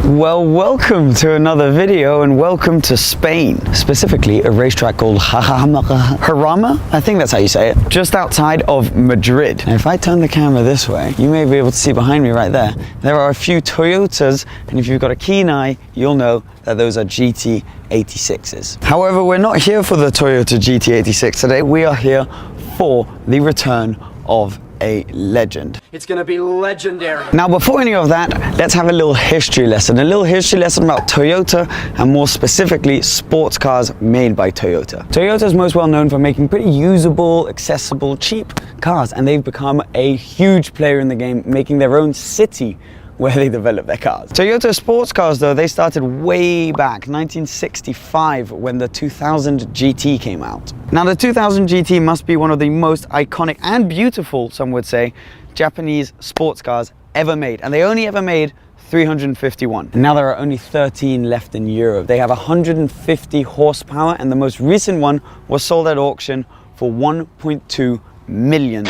Well, welcome to another video and welcome to Spain, specifically a racetrack called Jarama, I think that's how you say it, just outside of Madrid. And if I turn the camera this way, you may be able to see behind me right there, there are a few Toyotas, and if you've got a keen eye, you'll know that those are GT86s. However, we're not here for the Toyota GT86 today, we are here for the return of a legend. It's gonna be legendary. Now, before any of that, let's have a little history lesson about Toyota, and more specifically, sports cars made by Toyota. Toyota is most well known for making pretty usable, accessible, cheap cars, and they've become a huge player in the game, making their own city where they develop their cars. Toyota sports cars, though, they started way back, 1965, when the 2000 GT came out. Now, the 2000 GT must be one of the most iconic and beautiful, some would say, Japanese sports cars ever made, and they only ever made 351. And now there are only 13 left in Europe. They have 150 horsepower, and the most recent one was sold at auction for $1.2 million.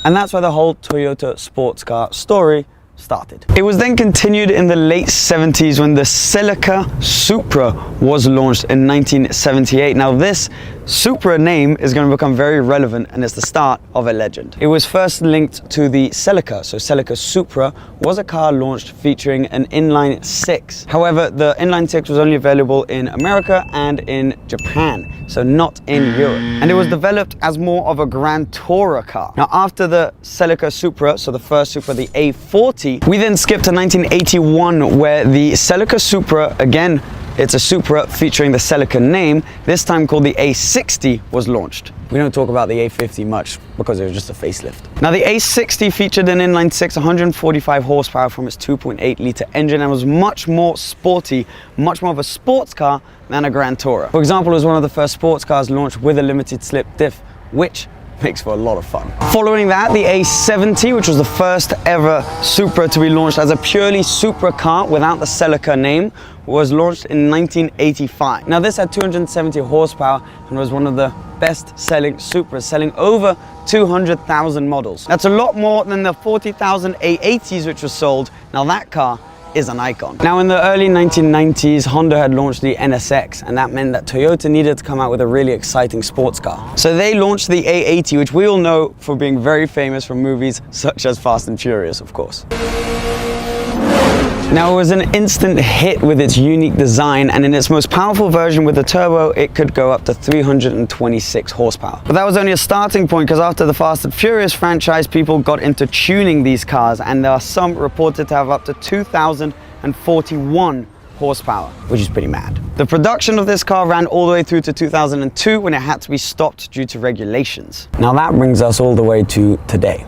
And that's why the whole Toyota sports car story started. It was then continued in the late 70s when the Celica Supra was launched in 1978. Now, this Supra name is going to become very relevant, and it's the start of a legend. It was first linked to the Celica, so Celica Supra was a car launched featuring an inline 6. However, the inline 6 was only available in America and in Japan, so not in Europe. And it was developed as more of a Grand Tourer car. Now, after the Celica Supra, so the first Supra, the A40, we then skipped to 1981, where the Celica Supra, again, it's a Supra featuring the Celica name, this time called the A60, was launched. We don't talk about the A50 much because it was just a facelift. Now, the A60 featured an inline 6, 145 horsepower from its 2.8 litre engine, and was much more sporty, much more of a sports car than a Grand Tourer. For example, it was one of the first sports cars launched with a limited slip diff, which makes for a lot of fun. Following that, the A70, which was the first ever Supra to be launched as a purely Supra car without the Celica name, was launched in 1985. Now, this had 270 horsepower and was one of the best-selling Supras, selling over 200,000 models. That's a lot more than the 40,000 A80s which was sold. Now, that car is an icon. Now, in the early 1990s, Honda had launched the NSX, and that meant that Toyota needed to come out with a really exciting sports car. So they launched the A80, which we all know for being very famous from movies such as Fast and Furious, of course. Now, it was an instant hit with its unique design, and in its most powerful version with the turbo, it could go up to 326 horsepower. But that was only a starting point, because after the Fast and Furious franchise, people got into tuning these cars, and there are some reported to have up to 2,041 horsepower, which is pretty mad. The production of this car ran all the way through to 2002, when it had to be stopped due to regulations. Now, that brings us all the way to today.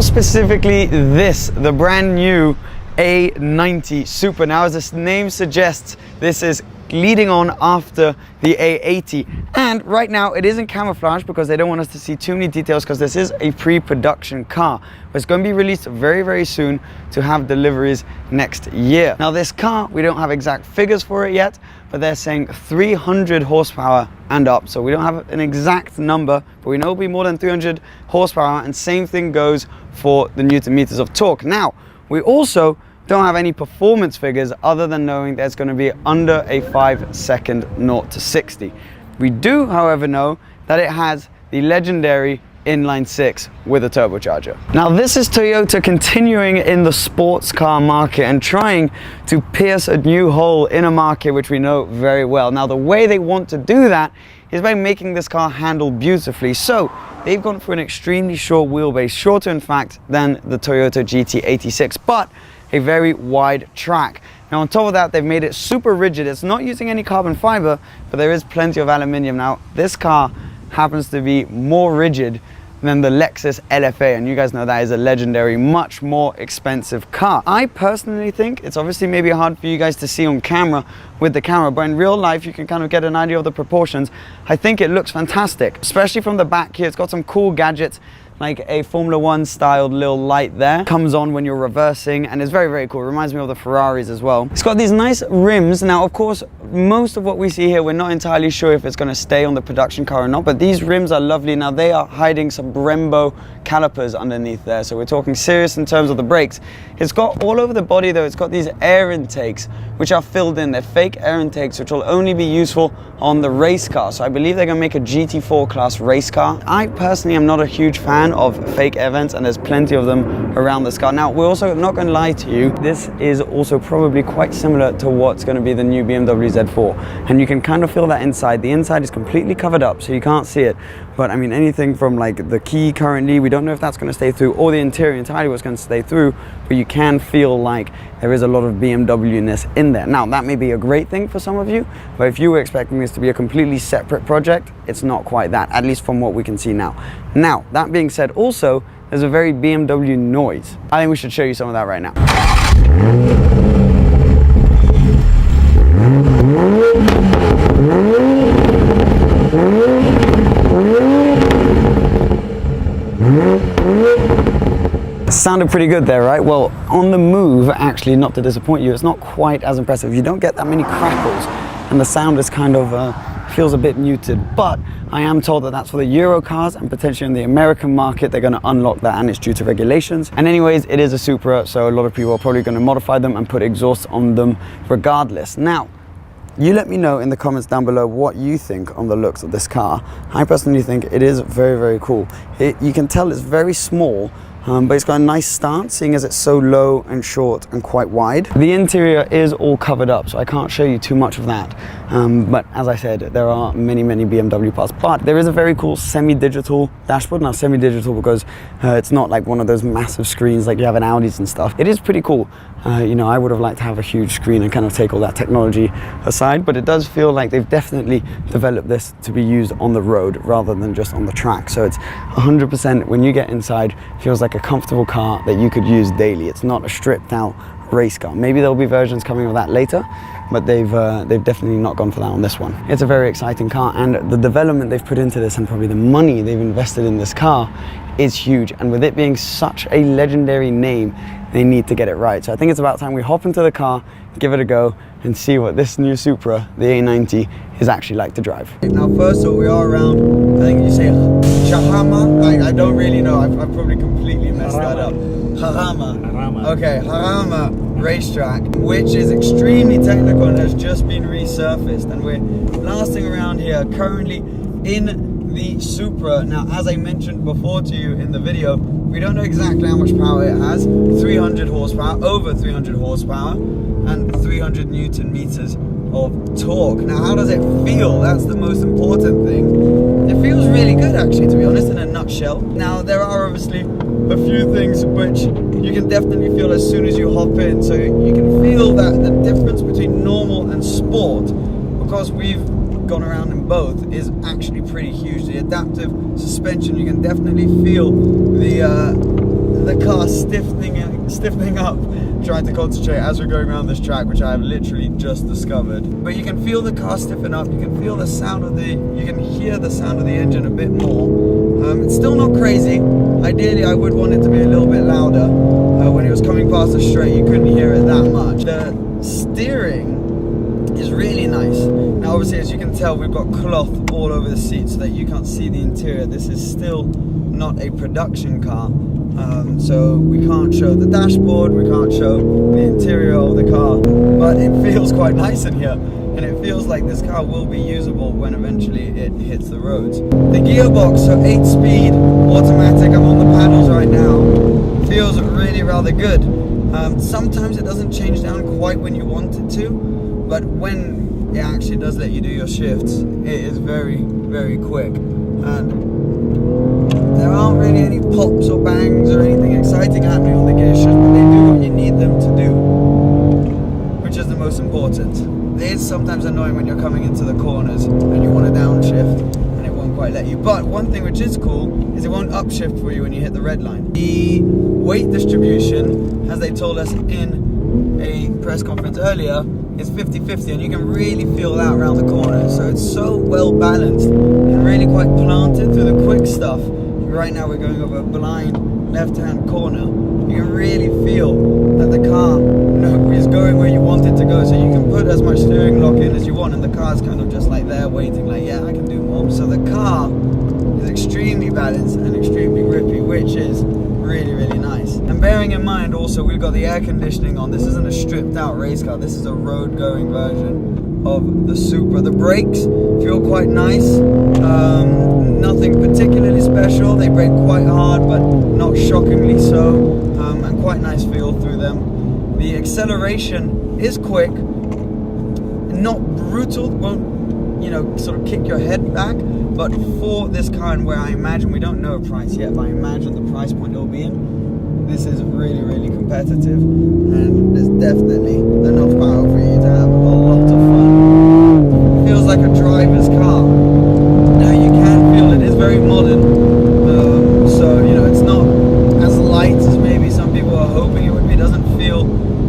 Specifically this, the brand new A90 Supra. Now, as this name suggests, this is leading on after the A80, and right now it isn't camouflage because they don't want us to see too many details, because this is a pre-production car, but it's going to be released very, very soon to have deliveries next year. Now, this car, we don't have exact figures for it yet, but they're saying 300 horsepower and up, so we don't have an exact number, but we know it'll be more than 300 horsepower, and same thing goes for the Newton meters of torque. Now, we also don't have any performance figures other than knowing that it's going to be under a 5-second 0 to 60. We do, however, know that it has the legendary inline 6 with a turbocharger. Now, this is Toyota continuing in the sports car market and trying to pierce a new hole in a market which we know very well. Now, the way they want to do that is by making this car handle beautifully. So they've gone for an extremely short wheelbase, shorter in fact than the Toyota GT86, but a very wide track. Now on top of that, they've made it super rigid. It's not using any carbon fiber, but there is plenty of aluminium. Now this car happens to be more rigid than the Lexus LFA, and you guys know that is a legendary, much more expensive car. I personally think it's obviously maybe hard for you guys to see on camera with the camera, but in real life you can kind of get an idea of the proportions. I think it looks fantastic, especially from the back here. It's got some cool gadgets, like a Formula One styled little light there. Comes on when you're reversing, and it's very, very cool. It reminds me of the Ferraris as well. It's got these nice rims. Now, of course, most of what we see here, we're not entirely sure if it's gonna stay on the production car or not, but these rims are lovely. Now, they are hiding some Brembo calipers underneath there, so we're talking serious in terms of the brakes. It's got all over the body though, it's got these air intakes, which are filled in. They're fake air intakes, which will only be useful on the race car. So I believe they're gonna make a GT4 class race car. I personally am not a huge fan of fake air vents, and there's plenty of them around this car. Now, we're also not gonna lie to you, this is also probably quite similar to what's gonna be the new BMW Z4. And you can kind of feel that inside. The inside is completely covered up, so you can't see it. But I mean, anything from like the key currently, we don't know if that's gonna stay through, or the interior entirely what's gonna stay through, but you can feel like there is a lot of BMW-ness in there. Now, that may be a great thing for some of you, but if you were expecting this to be a completely separate project, it's not quite that, at least from what we can see now. Now, that being said, also, there's a very BMW noise. I think we should show you some of that right now. Sounded pretty good there, right? Well, on the move, actually, not to disappoint you, it's not quite as impressive. You don't get that many crackles, and the sound is kind of feels a bit muted, but I am told that that's for the Euro cars, and potentially in the American market they're going to unlock that, and it's due to regulations. And anyways, it is a Supra, so a lot of people are probably going to modify them and put exhaust on them regardless. Now, you let me know in the comments down below what you think on the looks of this car. I personally think it is very, very cool. You can tell it's very small, but it's got a nice stance, seeing as it's so low and short and quite wide. The interior is all covered up, so I can't show you too much of that. But as I said, there are many, many BMW parts. But there is a very cool semi-digital dashboard. Now, semi-digital because it's not like one of those massive screens like you have in Audis and stuff. It is pretty cool. You know, I would have liked to have a huge screen and kind of take all that technology aside, but it does feel like they've definitely developed this to be used on the road rather than just on the track. So it's 100%, when you get inside, feels like a comfortable car that you could use daily. It's not a stripped out race car. Maybe there'll be versions coming of that later, but they've definitely not gone for that on this one. It's a very exciting car, and the development they've put into this and probably the money they've invested in this car is huge. And with it being such a legendary name, they need to get it right. So I think it's about time we hop into the car, give it a go, and see what this new Supra, the A90, is actually like to drive. Now, first of all, we are around, I think you say Jarama? I don't really know, I've probably completely messed that up. Jarama. Okay, Jarama racetrack, which is extremely technical and has just been resurfaced. And we're blasting around here, currently in the Supra. Now, as I mentioned before to you in the video, we don't know exactly how much power it has. 300 horsepower, over 300 horsepower, and 300 Newton meters of torque. Now, how does it feel? That's the most important thing. It feels really good, actually, to be honest, in a nutshell. Now, there are obviously a few things which you can definitely feel as soon as you hop in. So you can feel that the difference between normal and sport, because we've gone around in both, is actually pretty huge. The adaptive suspension, you can definitely feel the car stiffening up, trying to concentrate as we're going around this track, which I have literally just discovered. But you can feel the car stiffen up, you can feel the sound of you can hear the sound of the engine a bit more. It's still not crazy. Ideally, I would want it to be a little bit louder. When it was coming past the straight, you couldn't hear it that much. The steering is really nice. Now, obviously, as you can tell, we've got cloth all over the seat so that you can't see the interior. This is still not a production car, so we can't show the dashboard, we can't show the interior of the car, but it feels quite nice in here, and it feels like this car will be usable when eventually it hits the roads. The gearbox, so 8-speed automatic, I'm on the paddles right now, feels really rather good. Sometimes it doesn't change down quite when you want it to, but when it actually does let you do your shifts. It is very, very quick. And there aren't really any pops or bangs or anything exciting happening on the gear shifts, but they do what you need them to do, which is the most important. It is sometimes annoying when you're coming into the corners and you want to downshift and it won't quite let you. But one thing which is cool is it won't upshift for you when you hit the red line. The weight distribution, as they told us in a press conference earlier, is 50-50, and you can really feel that around the corners. So it's so well balanced and really quite planted through the quick stuff. Right now we're going over a blind left-hand corner. You can really feel that the car is going where you want it to go. So you can put as much steering lock in as you want, and the car's kind of just like there waiting, like, yeah, I can do more. So the car is extremely balanced and extremely grippy, which is really, really nice. And bearing in mind also, we've got the air conditioning on. This isn't a stripped out race car. This is a road going version of the Supra. The brakes feel quite nice. Nothing particularly special. They brake quite hard, but not shockingly so. And quite nice feel through them. The acceleration is quick, not brutal, won't, you know, sort of kick your head back. But for this car, and where I imagine, we don't know a price yet, but I imagine the price point it'll be in, this is really, really competitive, and there's definitely enough power for you to have a lot of fun. It feels like a driver's car. Now you can feel it is very modern, so you know it's not as light as maybe some people are hoping it would be. It doesn't feel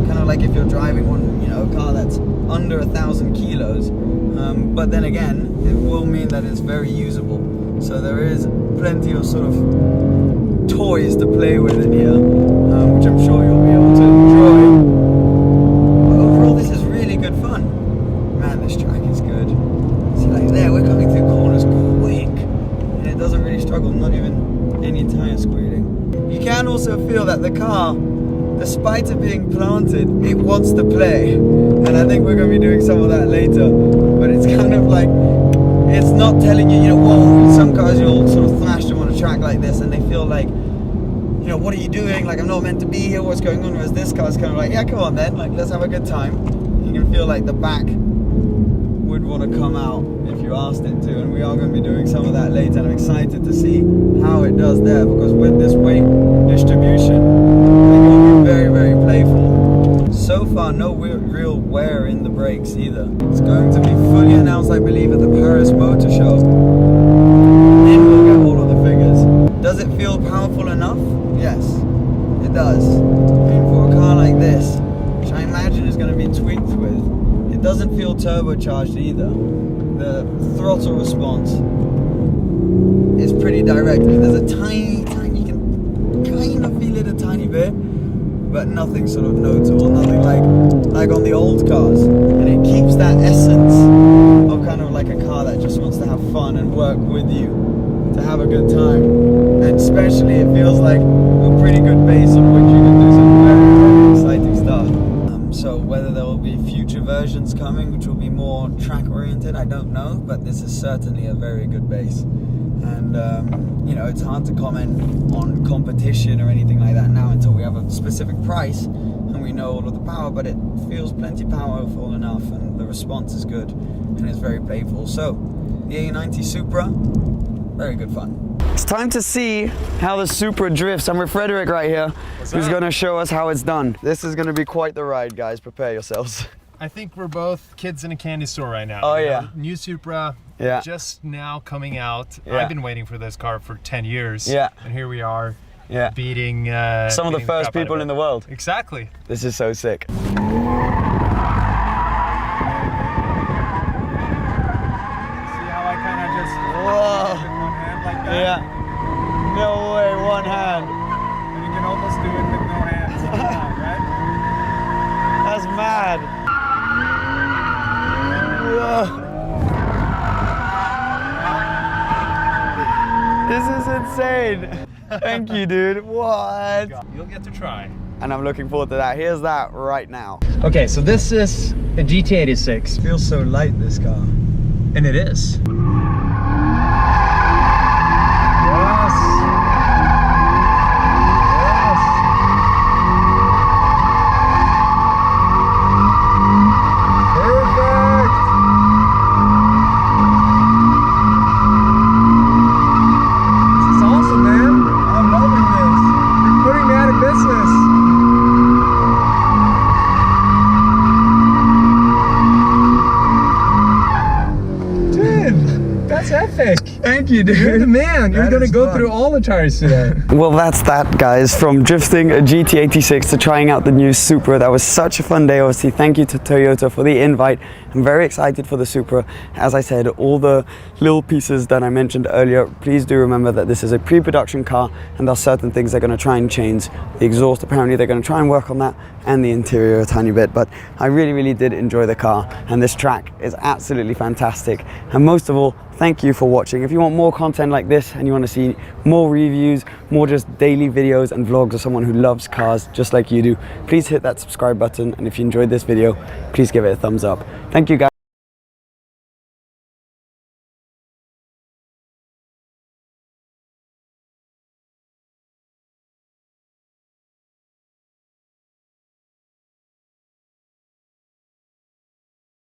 kind of like if you're driving one, you know, a car that's under 1,000 kilos. But then again, it will mean that it's very usable. So there is plenty of sort of toys to play with in here, which I'm sure you'll be able to enjoy. But overall, this is really good fun. Man, this track is good. See, like there, we're coming through corners quick, and it doesn't really struggle, not even any tire squealing. You can also feel that the car, despite it being planted, it wants to play. And I think we're going to be doing some of that later. But it's kind of like, it's not telling you, you know, whoa, some cars you'll sort of thrash them on a track like this and they feel like, you know, what are you doing? Like, I'm not meant to be here, what's going on? Whereas this car's kind of like, yeah, come on then, like, let's have a good time. You can feel like the back would want to come out if you asked it to, and we are going to be doing some of that later, and I'm excited to see how it does there, because with this weight distribution, they're going to be very, very playful. So far, no real wear in the brakes either. It's going to be fully announced, I believe, at the Paris Motor Show. Then we'll get all of the figures. Does it feel powerful enough? Yes, it does. I mean, for a car like this, which I imagine is going to be tweaked with, it doesn't feel turbocharged either. The throttle response is pretty direct. I mean, there's a tiny, you can kind of feel it a tiny bit, but nothing sort of notable, nothing like on the old cars. And it keeps that essence of kind of like a car that just wants to have fun and work with you to have a good time. And especially it feels like a pretty good base on which you can do some very, very exciting stuff. So whether there will be future versions coming which will be more track oriented, I don't know, but this is certainly a very good base. And you know, it's hard to comment on competition or anything like that now until we have a specific price and we know all of the power, but it feels plenty powerful enough, and the response is good and it's very playful. So the A90 Supra, very good fun. It's time to see how the Supra drifts. I'm with Frederick right here, who's going to show us how it's done. This is going to be quite the ride, guys. Prepare yourselves. I think we're both kids in a candy store right now. Oh, yeah. New Supra, yeah, just now coming out. Yeah. I've been waiting for this car for 10 years. Yeah. And here we are, yeah, beating some of the first people in the world. Exactly. This is so sick. See how I kind of just Whoa. with one hand like that? Yeah. No way, one hand. And you can almost do it with no hands. Right? That's mad. Whoa. This is insane. Thank you, dude. What? You'll get to try. And I'm looking forward to that. Here's that right now. Okay, so this is a GT86. Feels so light, this car. And it is. you, dude. You're the man. You're That gonna is go fun. through all the tires today. Well, that's that, guys. From drifting a GT86 to trying out the new Supra. That was such a fun day. Obviously, thank you to Toyota for the invite. I'm very excited for the Supra. As I said, all the little pieces that I mentioned earlier, please do remember that this is a pre-production car and there are certain things they're going to try and change. The exhaust, apparently they're going to try and work on that, and the interior a tiny bit. But I really did enjoy the car, and this track is absolutely fantastic. And most of all, thank you for watching. If you want more content like this and you want to see more reviews, more just daily videos and vlogs of someone who loves cars just like you do, please hit that subscribe button. And if you enjoyed this video, please give it a thumbs up. Thank you, guys.